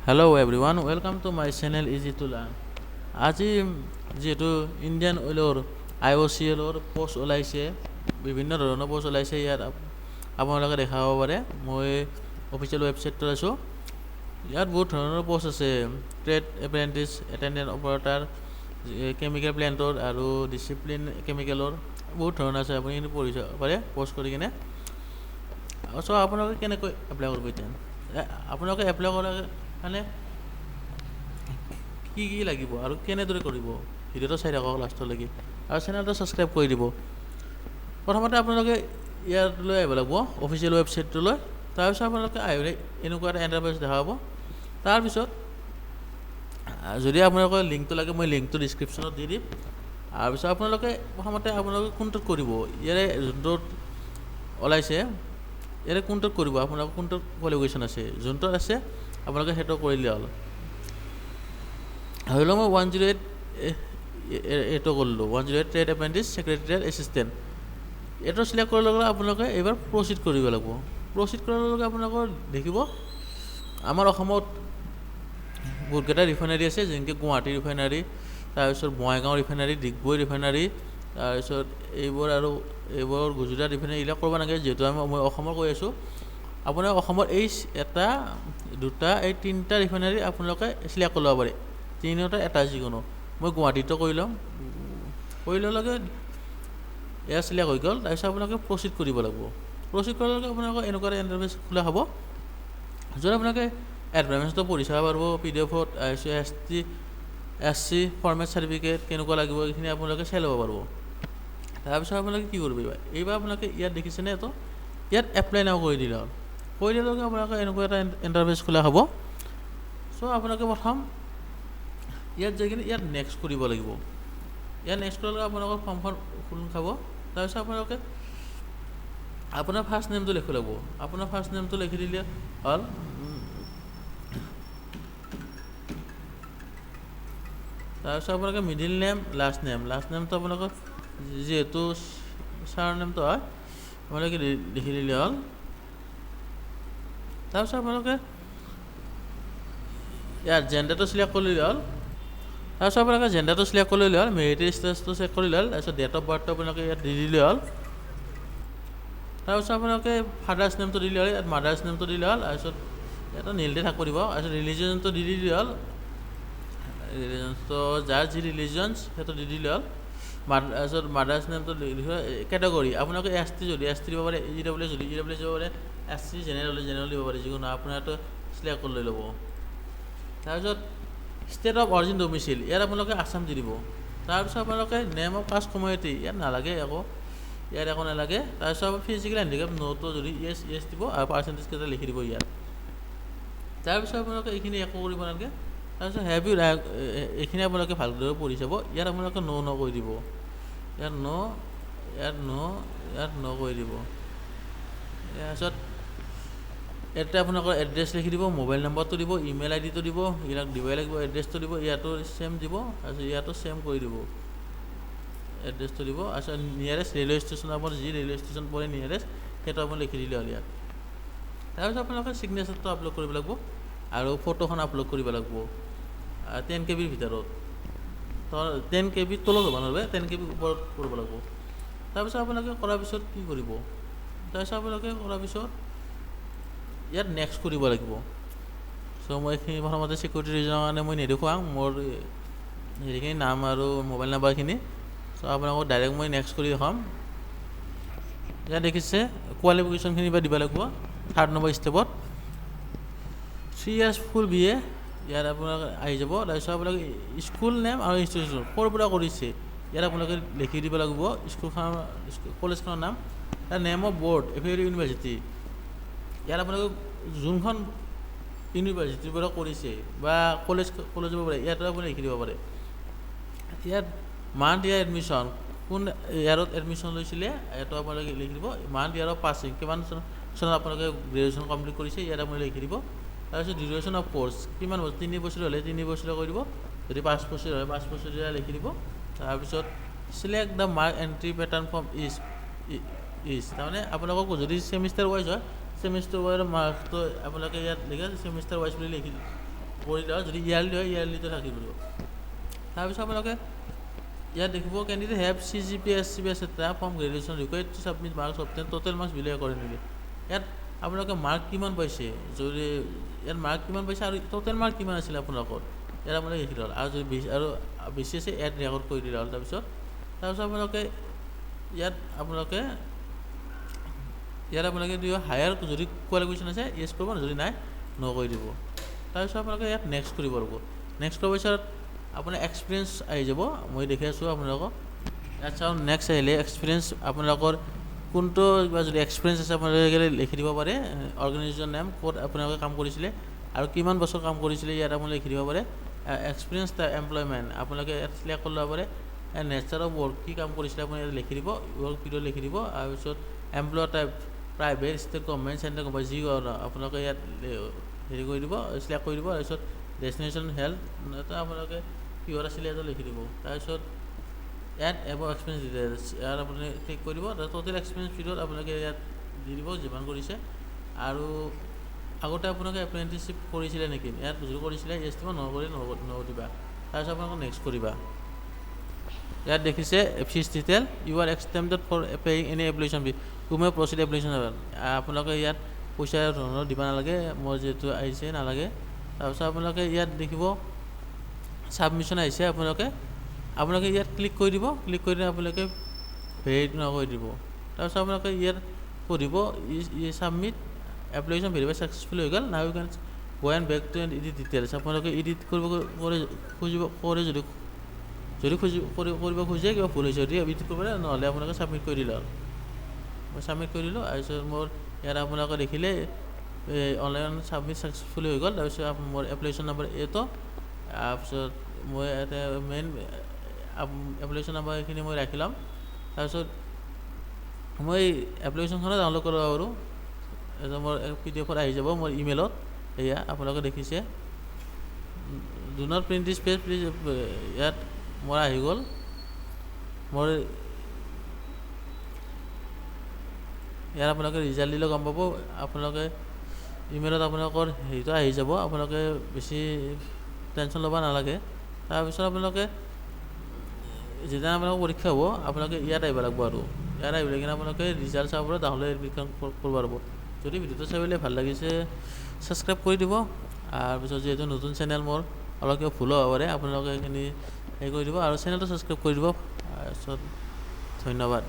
Hello everyone, welcome to my channel Easy to Learn. আজি যেহেতু Indian অইলৰ IOCL post ওলাইছে, বিভিন্ন ধৰণৰ পোষ্ট ওলাইছে। ইয়াত আপোনালোকে দেখা পাব পাৰে। মই অফিচিয়েল ৱেবছাইটত আছোঁ। ইয়াত বহুত ধৰণৰ পোষ্ট আছে, trade apprentice, attendant operator, chemical প্লেণ্টৰ আৰু ডিচিপ্লিন কেমিকেলৰ বহুত ধৰণৰ আছে। আপুনি পঢ়ি চাব পাৰে পোষ্ট কৰি কিনে। চ' আপোনালোকে কেনেকৈ এপ্লাই কৰিব এতিয়া? আপোনালোকে এপ্লাই কৰাৰ কাৰণে কি লাগিব আৰু কেনেদৰে কৰিব, ভিডিঅ'টো চাই থাকক লাষ্টলৈকে আৰু চেনেলটো ছাবস্ক্ৰাইব কৰি দিব। প্ৰথমতে আপোনালোকে ইয়ালৈ আহিব লাগিব, অফিচিয়েল ৱেবছাইটটোলৈ। তাৰপিছত আপোনালোকে আহিলে এনেকুৱা এটা ইণ্টাৰফেচ দেখা পাব। তাৰপিছত যদি আপোনালোকৰ লিংকটো লাগে, মই লিংকটো ডিছক্ৰিপশ্যনত দি দিম। তাৰপিছত আপোনালোকে প্ৰথমতে আপোনালোকে কোনটোত কৰিব, ইয়াৰে যোনটোত ওলাইছে ইয়াৰে কোনটোত কৰিব, আপোনালোকৰ কোনটোত কোৱালিফিকেশ্যন আছে, যোনটোত আছে আপোনালোকে সেইটো কৰিলে হ'ল। ধৰি লওক মই 108 এইটো কৰিলোঁ, 108 ট্ৰেড এপ্ৰেণ্টিছ ছেক্ৰেটেৰিয়েট এছিষ্টেণ্ট। এইটো চিলেক্ট কৰাৰ লগে লগে আপোনালোকে এইবাৰ প্ৰচিড কৰিব লাগিব। প্ৰচিড কৰাৰ লগে লগে আপোনালোকৰ দেখিব আমাৰ অসমত বহুতকেইটা ৰিফাইনাৰী আছে, যেনেকৈ গুৱাহাটী ৰিফাইনাৰী, তাৰপিছত বঙাইগাঁও ৰিফাইনাৰী, ডিগবৈ ৰিফাইনাৰী, তাৰপিছত এইবোৰ গুজৰাট ৰিফাইনাৰী। এইবিলাক কৰিব নালাগে, যিহেতু মই অসমৰ কৈ আছোঁ। আপোনাৰ অসমৰ এই এটা দুটা এই তিনিটা ৰিফাইনাৰী আপোনালোকে চিলেক্ট কৰি ল'ব পাৰে, তিনিটা এটা যিকোনো। মই গুৱাহাটীতো কৰি ল'ম, কৰি লোৱাৰ লগে এয়া চিলেক্ট হৈ গ'ল। তাৰপিছত আপোনালোকে প্ৰচিড কৰিব লাগিব। প্ৰচিড কৰাৰ লগে আপোনালোকৰ এনেকুৱা এটা ইণ্টাৰফেচ খোলা হ'ব, য'ত আপোনালোকে এডভাৰ্টাইজমেণ্টটো পঢ়ি চাব পাৰিব। PDF-ত SC ফৰ্মেট চাৰ্টিফিকেট কেনেকুৱা লাগিব এইখিনি আপোনালোকে চাই ল'ব পাৰিব। তাৰপিছত আপোনালোকে কি কৰিব, এইবাৰ আপোনালোকে ইয়াত দেখিছেনে, ইয়াত এপ্লাই নাও কৰি দিলে হ'ল। কৰি দিয়াৰ লগে আপোনালোকে এনেকুৱা এটা ইণ্টাৰফেচ খোলা হ'ব। চ' আপোনালোকে প্ৰথম ইয়াত যাই কিনে ইয়াত নেক্সট কৰিব লাগিব। ইয়াত নেক্সট কৰাৰ লগে আপোনালোকৰ ফৰ্মখন খোল খাব। তাৰপিছত আপোনালোকে আপোনাৰ ফাৰ্ষ্ট নেমটো লিখিব লাগিব। আপোনাৰ ফাৰ্ষ্ট নেমটো লিখি দিলে হ'ল। তাৰপিছত আপোনালোকে মিডিল নেম, লাষ্ট নেমটো আপোনালোকৰ যিহেতু ছাৰ নেমটো হয় আপোনালোকে লিখি দিলে হ'ল। তাৰপিছত আপোনালোকে ইয়াত জেণ্ডাৰটো চিলেক্ট কৰি ল'লে হ'ল। তাৰপিছত আপোনালোকে জেণ্ডাৰটো চিলেক্ট কৰি ল'লে হ'ল, মেৰিটেজ ষ্টেটাছটো চেক কৰি ল'লে হ'ল। তাৰপিছত ডেট অফ বাৰ্থটো আপোনালোকে ইয়াত দি দিলে হ'ল। তাৰপিছত আপোনালোকে ফাদাৰ্ছ নেমটো দিলে হ'ল, ইয়াত মাদাৰ্ছ নেমটো দিলে হ'ল। তাৰপিছত ইয়াতো নীলতে থাকিব দিব। তাৰপিছত ৰিলিজনটো দি দিলে হ'ল, ৰিলিজনটো যাৰ যি ৰিলিজনছ সেইটো দি দিলে হ'ল। তাৰপিছত মাদাৰ্ছ নেমটো কেটেগৰী আপোনালোকে ST যদি ST দিব পাৰে, EW যদি EW দিব পাৰে, SC জেনেৰেল দিব পাৰে, যিকোনো আপোনাৰটো চিলেক্ট কৰি লৈ ল'ব। তাৰপিছত ষ্টেট অফ অৰিজিন ডমিচিল, ইয়াত আপোনালোকে আছাম দি দিব। তাৰপিছত আপোনালোকে নেম অফ কাষ্ট কমিউনিটি ইয়াত নালাগে, ইয়াত একো নালাগে। তাৰপিছত ফিজিকেল হেণ্ডিকেপ নোটো যদি ইয়েছ দিব আৰু পাৰ্চেণ্টেজ কেইটা লিখি দিব ইয়াত। তাৰপিছত আপোনালোকে এইখিনি একো কৰিব নালাগে। তাৰপিছত এইখিনি আপোনালোকে ভালদৰে পঢ়ি চাব। ইয়াত আপোনালোকে ন কৰি দিব, ইয়াত ন কৰি দিব। তাৰপিছত ইয়াতে আপোনালোকৰ এড্ৰেছ লিখি দিব, মোবাইল নম্বৰটো দিব, ইমেইল ID-টো দিব, এইবিলাক দিবই লাগিব। এড্ৰেছটো দিব, ইয়াতো চেম দিব, তাৰপিছত ইয়াতো চেম কৰি দিব, এড্ৰেছটো দিব। তাৰপিছত নিয়াৰেষ্ট ৰেলৱে ষ্টেচন, আপোনাৰ যি ৰেলৱে ষ্টেচন পৰে নিয়াৰেষ্ট সেইটো আপুনি লিখি দিলে হ'ল ইয়াত। তাৰপিছত আপোনালোকে ছিগনেচাৰটো আপলোড কৰিব লাগিব আৰু ফটোখন আপলোড কৰিব লাগিব 10 KB ভিতৰত। 10 KB তলত হ'ব নালাগে, 10 KB ওপৰত কৰিব লাগিব। তাৰপিছত আপোনালোকে কৰাৰ পিছত কি কৰিব, তাৰপিছত আপোনালোকে কৰাৰ পিছত ইয়াত নেক্সট কৰিব লাগিব। চ' মই এইখিনি প্ৰথমতে ছিকিউৰিটি ৰিজনৰ কাৰণে মই নেদেখুৱাম মোৰ হেৰিখিনি নাম আৰু মোবাইল নাম্বাৰখিনি। চ' আপোনালোকক ডাইৰেক্ট মই নেক্সট কৰি দেখাম। ইয়াত দেখিছে কোৱালিফিকেশ্যনখিনি বা দিব লাগিব 3rd নম্বৰ ষ্টেপত 3 years ফুল BA ইয়াত আপোনালোকে আহি যাব। তাৰপিছত আপোনালোকে স্কুল নেম আৰু ইনষ্টিটিউশ্যন ক'ৰ পৰা কৰিছে ইয়াত আপোনালোকে লিখি দিব লাগিব, স্কুলখনৰ কলেজখনৰ নাম, তাৰ name of board, affiliated university. ইয়াত আপোনালোকে যোনখন ইউনিভাৰ্চিটিৰ পৰা কৰিছে বা কলেজৰ পৰা ইয়াতো আপুনি লিখি দিব পাৰে। ইয়াত মান্থ ইয়াৰ এডমিশ্যন, কোন ইয়াৰত এডমিশ্যন লৈছিলে ইয়াতো আপোনালোকে লিখি দিব। মান্থ ইয়াৰ অফ পাছিং, কিমান চনত আপোনালোকে গ্ৰেজুৱেশ্যন কমপ্লিট কৰিছে ইয়াত আপুনি লিখি দিব। তাৰপিছত ডিউৰেশ্যন অফ কোৰ্চ, কিমান বছৰ, 3 বছৰ হ'লে 3 বছৰীয়া কৰি দিব, যদি 5 বছৰ হয় 5 বছৰীয়া লিখি দিব। তাৰপিছত select the mark entry pattern from is, তাৰমানে আপোনালোকক যদি ছেমিষ্টাৰ ৱাইজ হয় ছেমিষ্টাৰ ৱাইজৰ মাৰ্কটো আপোনালোকে ইয়াত লিখে ছেমিষ্টাৰ ৱাইজ বুলি লিখি কৰিলে যদি ইয়াৰলি হয় ইয়াৰলিটো থাকিব দিব। তাৰপিছত আপোনালোকে ইয়াত দেখিব candidate have CGPA SCPA etc. From graduation required to submit marks obtain total marks বিলে কৰে নেকি। ইয়াত আপোনালোকে মাৰ্ক কিমান পাইছে, যদি ইয়াত মাৰ্ক কিমান পাইছে আৰু টোটেল মাৰ্ক কিমান আছিলে আপোনালোকৰ, ইয়াত আপোনালোকে লিখি হ'ল। আৰু যদি বেছি আছে এড ৰেকৰ্ড কৰি দিলে হ'ল। তাৰপিছত আপোনালোকে ইয়াত আপোনালোকে দিব হায়াৰ, যদি কোৱালিফিকেশ্যন আছে য়েছ কৰিব, যদি নাই ন' কৰি দিব। তাৰপিছত আপোনালোকে ইয়াত নেক্সট কৰিব লাগিব। নেক্সট কৰাৰ পিছত আপোনাৰ এক্সপিৰিয়েঞ্চ আহি যাব, মই দেখি আছোঁ আপোনালোকক। ইয়াত চাওঁ নেক্সট আহিলে এক্সপিৰিয়েঞ্চ আপোনালোকৰ কোনটো কিবা যদি এক্সপিৰিয়েঞ্চ আছে আপোনালোকে লিখি দিব পাৰে, অৰ্গেনাইজেশ্যন নেম, ক'ত আপোনালোকে কাম কৰিছিলে আৰু কিমান বছৰ কাম কৰিছিলে ইয়াত আপোনালোকে লিখি দিব পাৰে। এক্সপিৰিয়েঞ্চ এমপ্লয়মেণ্ট আপোনালোকে ইয়াত চিলেক্ট কৰি ল'ব পাৰে। নেচাৰ অফ ৱৰ্ক কি কাম কৰিছিলে আপুনি ইয়াত লিখি দিব, ৱৰ্ক পিৰিয়ড লিখি দিব। তাৰপিছত employer type private, state government, central government, যি আপোনালোকে ইয়াত হেৰি কৰি দিব, চিলেক্ট কৰি দিব। তাৰপিছত ডেষ্টিনেশ্যন হেল্থ আপোনালোকে কিহত আছিলে ইয়াত লিখি দিব। তাৰপিছত এড এব এক্সপিৰিয়েঞ্চ ডিটেইলছ ইয়াত আপুনি ক্লিক কৰি দিব। তাৰপিছত টোটেল এক্সপিৰিয়েঞ্চ পিৰিয়ড আপোনালোকে ইয়াত দি দিব যিমান কৰিছে, আৰু আগতে আপোনালোকে এপ্ৰেণ্টিছশ্বিপ কৰিছিলে নেকি, ইয়াত যদি কৰিছিলে য়েছ দিব, নকৰি দিবা। তাৰপিছত আপোনালোকে নেক্সট কৰিবা। ইয়াত দেখিছে fees detail, you are exempted for paying any application fee, to may proceed application. আপোনালোকে ইয়াত পইচা ধৰণৰ দিব নালাগে, মোৰ যিহেতু আহিছে নালাগে। তাৰপিছত আপোনালোকে ইয়াত দেখিব ছাবমিশ্যন আহিছে, আপোনালোকে ইয়াত ক্লিক কৰি দিব। ক্লিক কৰি আপোনালোকে ভেৰিফাই নকৰি দিব। তাৰপিছত আপোনালোকে ইয়াত পঢ়িব ছাবমিট এপ্লিকেশ্যন ভেৰিফাই ছাকচেছফুল হৈ গ'ল, now you can go and back to and edit details. আপোনালোকে এডিট কৰিব কৰিব খোজে, কিবা ভুল হৈছে যদি এডিট কৰিব পাৰে, নহ'লে আপোনালোকে ছাবমিট কৰি দিলে হ'ল। মই ছাবমিট কৰি দিলোঁ। তাৰপিছত মোৰ ইয়াত আপোনালোকে দেখিলে অনলাইন ছাবমিট ছাকচেছফুল হৈ গ'ল। তাৰপিছত মোৰ এপ্লিকেশ্যন নম্বৰ এইটো, তাৰপিছত মই ইয়াতে মেইন এপ্লিকেশ্যন নম্বৰ এইখিনি মই ৰাখি ল'ম। তাৰপিছত মই এপ্লিকেশ্যনখনো ডাউনলোড কৰিব পাৰোঁ, মোৰ PDF আহি যাব মোৰ ইমেইলত। এয়া আপোনালোকে দেখিছে, do not print this page please. ইয়াত মোৰ আহি গ'ল, মোৰ ইয়াত আপোনালোকে ৰিজাল্ট দিলে গম পাব। আপোনালোকে ইমেইলত আপোনালোকৰ হেৰিটো আহি যাব, আপোনালোকে বেছি টেনশ্যন ল'ব নালাগে। তাৰপিছত আপোনালোকে যেতিয়া আপোনালোকৰ পৰীক্ষা হ'ব, আপোনালোকে ইয়াত আহিব লাগিব, আৰু ইয়াত আহিলে কিনে আপোনালোকে ৰিজাল্ট চাব পাৰে, তাহলে এডমিশ্যন কৰিব পাৰিব। যদি ভিডিঅ'টো চাই পেলাই ভাল লাগিছে ছাবস্ক্ৰাইব কৰি দিব। তাৰপিছত যিহেতু নতুন চেনেল মোৰ অলপ কিবা ভুল হ'ব পাৰে, আপোনালোকে এইখিনি হেৰি কৰি দিব, আৰু চেনেলটো ছাবস্ক্ৰাইব কৰি দিব। তাৰপিছত ধন্যবাদ।